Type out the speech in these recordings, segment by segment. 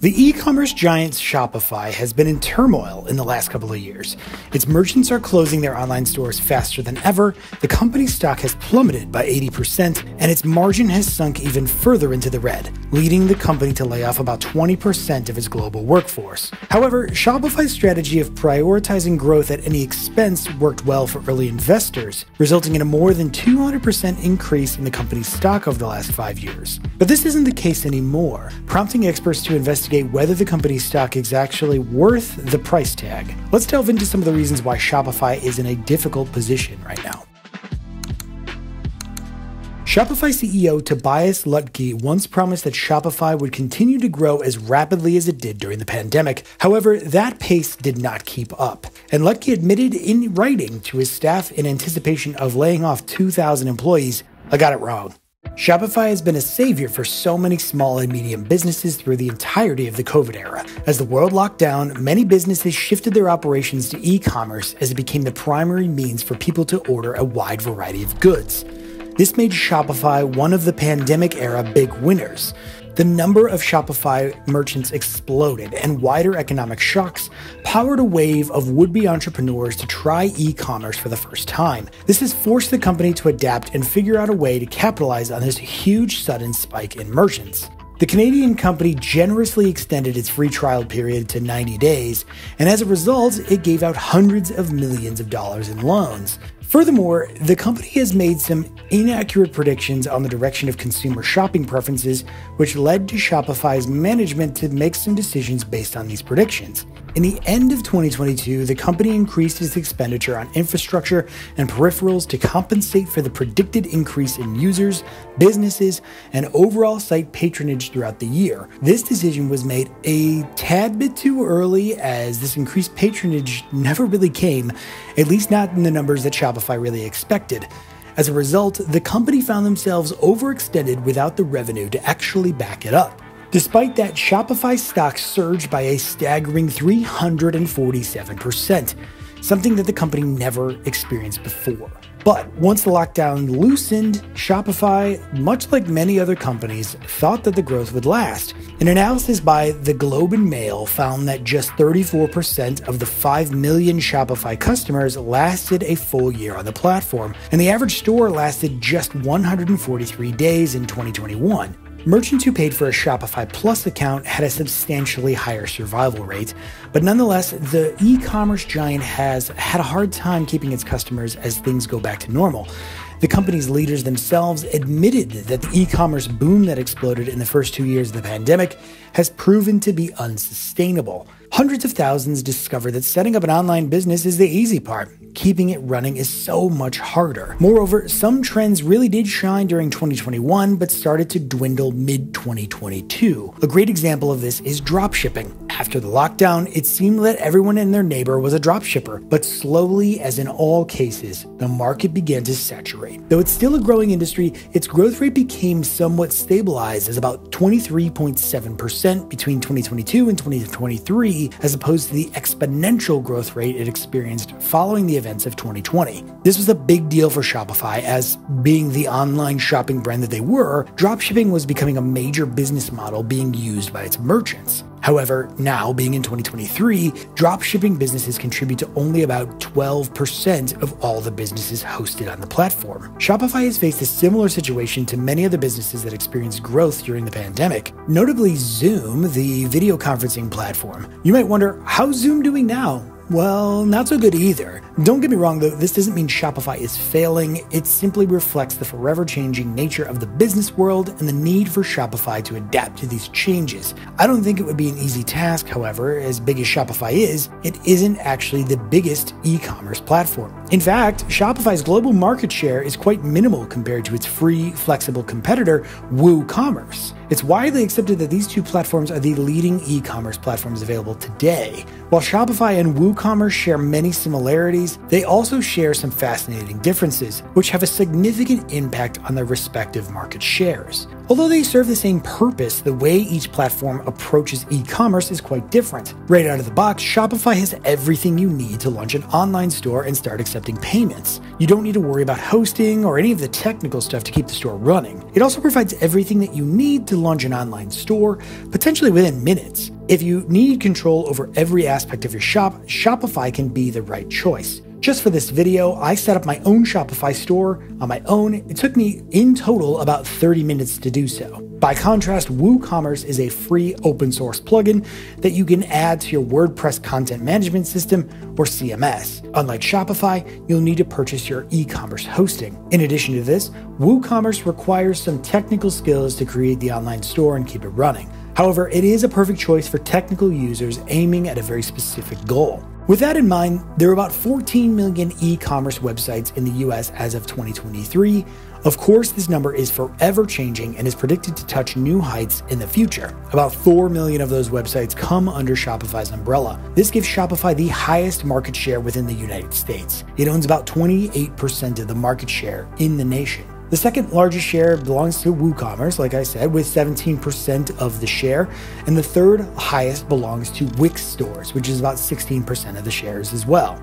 The e-commerce giant Shopify has been in turmoil in the last couple of years. Its merchants are closing their online stores faster than ever, the company's stock has plummeted by 80%, and its margin has sunk even further into the red, leading the company to lay off about 20% of its global workforce. However, Shopify's strategy of prioritizing growth at any expense worked well for early investors, resulting in a more than 200% increase in the company's stock over the last 5 years. But this isn't the case anymore, prompting experts to investigate whether the company's stock is actually worth the price tag. Let's delve into some of the reasons why Shopify is in a difficult position right now. Shopify CEO Tobias Lutke once promised that Shopify would continue to grow as rapidly as it did during the pandemic. However, that pace did not keep up. And Lutke admitted in writing to his staff in anticipation of laying off 2,000 employees, "I got it wrong." Shopify has been a savior for so many small and medium businesses through the entirety of the COVID era. As the world locked down, many businesses shifted their operations to e-commerce as it became the primary means for people to order a wide variety of goods. This made Shopify one of the pandemic-era big winners. The number of Shopify merchants exploded, and wider economic shocks powered a wave of would-be entrepreneurs to try e-commerce for the first time. This has forced the company to adapt and figure out a way to capitalize on this huge sudden spike in merchants. The Canadian company generously extended its free trial period to 90 days, and as a result, it gave out hundreds of millions of dollars in loans. Furthermore, the company has made some inaccurate predictions on the direction of consumer shopping preferences, which led to Shopify's management to make some decisions based on these predictions. In the end of 2022, the company increased its expenditure on infrastructure and peripherals to compensate for the predicted increase in users, businesses, and overall site patronage throughout the year. This decision was made a tad bit too early, as this increased patronage never really came, at least not in the numbers that Shopify really expected. As a result, the company found themselves overextended without the revenue to actually back it up. Despite that, Shopify's stock surged by a staggering 347%, something that the company never experienced before. But once the lockdown loosened, Shopify, much like many other companies, thought that the growth would last. An analysis by the Globe and Mail found that just 34% of the 5 million Shopify customers lasted a full year on the platform, and the average store lasted just 143 days in 2021. Merchants who paid for a Shopify Plus account had a substantially higher survival rate, but nonetheless, the e-commerce giant has had a hard time keeping its customers as things go back to normal. The company's leaders themselves admitted that the e-commerce boom that exploded in the first 2 years of the pandemic has proven to be unsustainable. Hundreds of thousands discovered that setting up an online business is the easy part. Keeping it running is so much harder. Moreover, some trends really did shine during 2021, but started to dwindle mid-2022. A great example of this is dropshipping. After the lockdown, it seemed that everyone and their neighbor was a dropshipper, but slowly, as in all cases, the market began to saturate. Though it's still a growing industry, its growth rate became somewhat stabilized as about 23.7% between 2022 and 2023, as opposed to the exponential growth rate it experienced following the events of 2020. This was a big deal for Shopify, as being the online shopping brand that they were, dropshipping was becoming a major business model being used by its merchants. However, now, being in 2023, dropshipping businesses contribute to only about 12% of all the businesses hosted on the platform. Shopify has faced a similar situation to many other businesses that experienced growth during the pandemic, notably Zoom, the video conferencing platform. You might wonder, how's Zoom doing now? Well, not so good either. Don't get me wrong though, this doesn't mean Shopify is failing, it simply reflects the forever changing nature of the business world and the need for Shopify to adapt to these changes. I don't think it would be an easy task, however. As big as Shopify is, it isn't actually the biggest e-commerce platform. In fact, Shopify's global market share is quite minimal compared to its free, flexible competitor, WooCommerce. It's widely accepted that these two platforms are the leading e-commerce platforms available today. While Shopify and WooCommerce share many similarities, they also share some fascinating differences, which have a significant impact on their respective market shares. Although they serve the same purpose, the way each platform approaches e-commerce is quite different. Right out of the box, Shopify has everything you need to launch an online store and start accepting payments. You don't need to worry about hosting or any of the technical stuff to keep the store running. It also provides everything that you need to launch an online store, potentially within minutes. If you need control over every aspect of your shop, Shopify can be the right choice. Just for this video, I set up my own Shopify store on my own. It took me in total about 30 minutes to do so. By contrast, WooCommerce is a free open source plugin that you can add to your WordPress content management system or CMS. Unlike Shopify, you'll need to purchase your e-commerce hosting. In addition to this, WooCommerce requires some technical skills to create the online store and keep it running. However, it is a perfect choice for technical users aiming at a very specific goal. With that in mind, there are about 14 million e-commerce websites in the US as of 2023. Of course, this number is forever changing and is predicted to touch new heights in the future. About 4 million of those websites come under Shopify's umbrella. This gives Shopify the highest market share within the United States. It owns about 28% of the market share in the nation. The second largest share belongs to WooCommerce, like I said, with 17% of the share, and the third highest belongs to Wix stores, which is about 16% of the shares as well.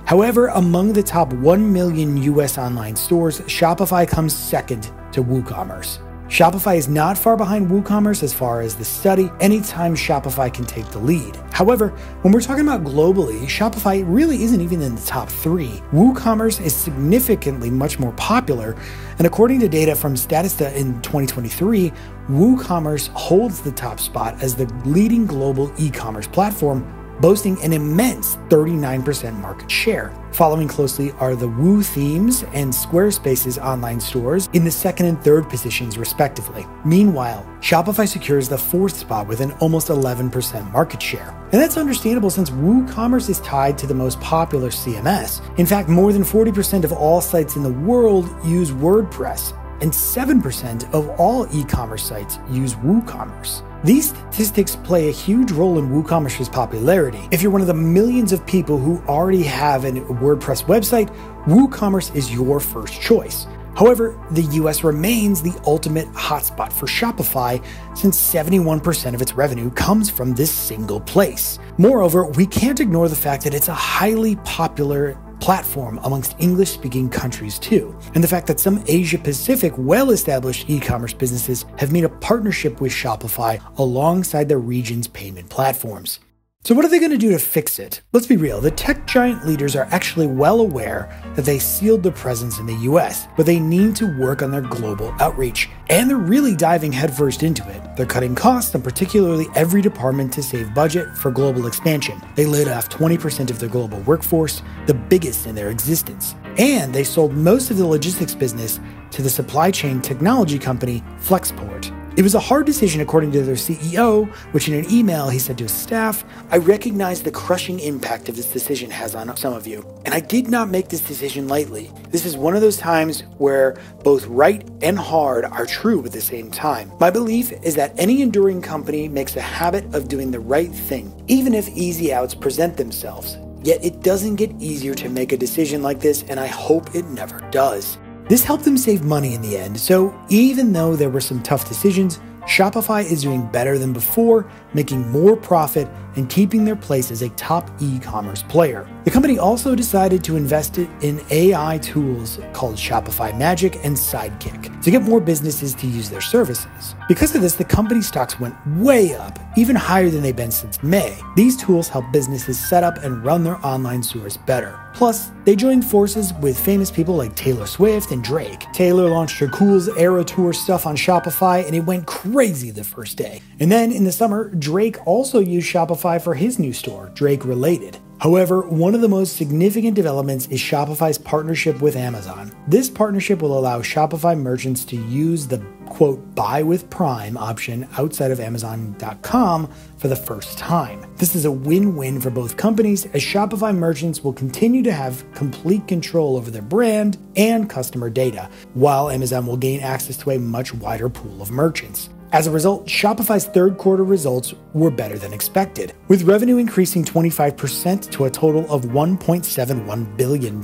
However, among the top 1 million US online stores, Shopify comes second to WooCommerce. Shopify is not far behind WooCommerce as far as the study. Anytime Shopify can take the lead. However, when we're talking about globally, Shopify really isn't even in the top 3. WooCommerce is significantly much more popular, and according to data from Statista in 2023, WooCommerce holds the top spot as the leading global e-commerce platform, boasting an immense 39% market share. Following closely are the Woo Themes and Squarespace's online stores in the second and third positions respectively. Meanwhile, Shopify secures the fourth spot with an almost 11% market share. And that's understandable since WooCommerce is tied to the most popular CMS. In fact, more than 40% of all sites in the world use WordPress, and 7% of all e-commerce sites use WooCommerce. These statistics play a huge role in WooCommerce's popularity. If you're one of the millions of people who already have a WordPress website, WooCommerce is your first choice. However, the US remains the ultimate hotspot for Shopify since 71% of its revenue comes from this single place. Moreover, we can't ignore the fact that it's a highly popular platform amongst English-speaking countries too, and the fact that some Asia-Pacific well-established e-commerce businesses have made a partnership with Shopify alongside the region's payment platforms. So what are they going to do to fix it? Let's be real, the tech giant leaders are actually well aware that they sealed their presence in the US, but they need to work on their global outreach, and they're really diving headfirst into it. They're cutting costs on particularly every department to save budget for global expansion. They laid off 20% of their global workforce, the biggest in their existence. And they sold most of the logistics business to the supply chain technology company Flexport. It was a hard decision according to their CEO, which in an email he said to his staff, "I recognize the crushing impact of this decision has on some of you, and I did not make this decision lightly. This is one of those times where both right and hard are true at the same time. My belief is that any enduring company makes a habit of doing the right thing, even if easy outs present themselves. Yet it doesn't get easier to make a decision like this, and I hope it never does." This helped them save money in the end, so even though there were some tough decisions, Shopify is doing better than before, making more profit and keeping their place as a top e-commerce player. The company also decided to invest in AI tools called Shopify Magic and Sidekick to get more businesses to use their services. Because of this, the company stocks went way up, even higher than they've been since May. These tools help businesses set up and run their online stores better. Plus, they joined forces with famous people like Taylor Swift and Drake. Taylor launched her Kool's Era Tour stuff on Shopify, and it went crazy the first day. And then in the summer, Drake also used Shopify for his new store, Drake Related. However, one of the most significant developments is Shopify's partnership with Amazon. This partnership will allow Shopify merchants to use the quote, buy with Prime option outside of Amazon.com for the first time. This is a win-win for both companies as Shopify merchants will continue to have complete control over their brand and customer data, while Amazon will gain access to a much wider pool of merchants. As a result, Shopify's third quarter results were better than expected, with revenue increasing 25% to a total of $1.71 billion.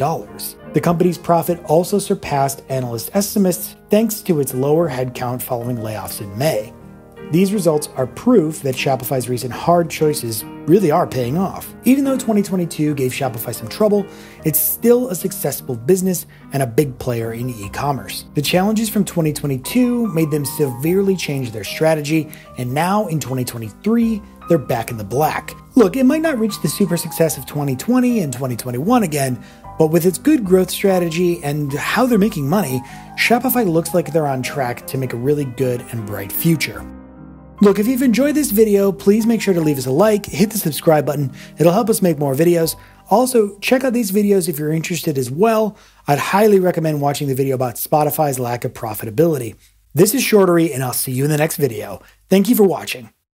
The company's profit also surpassed analyst estimates thanks to its lower headcount following layoffs in May. These results are proof that Shopify's recent hard choices really are paying off. Even though 2022 gave Shopify some trouble, it's still a successful business and a big player in e-commerce. The challenges from 2022 made them severely change their strategy, and now in 2023, they're back in the black. Look, it might not reach the super success of 2020 and 2021 again, but with its good growth strategy and how they're making money, Shopify looks like they're on track to make a really good and bright future. Look, if you've enjoyed this video, please make sure to leave us a like, hit the subscribe button. It'll help us make more videos. Also, check out these videos if you're interested as well. I'd highly recommend watching the video about Spotify's lack of profitability. This is Shortary, and I'll see you in the next video. Thank you for watching.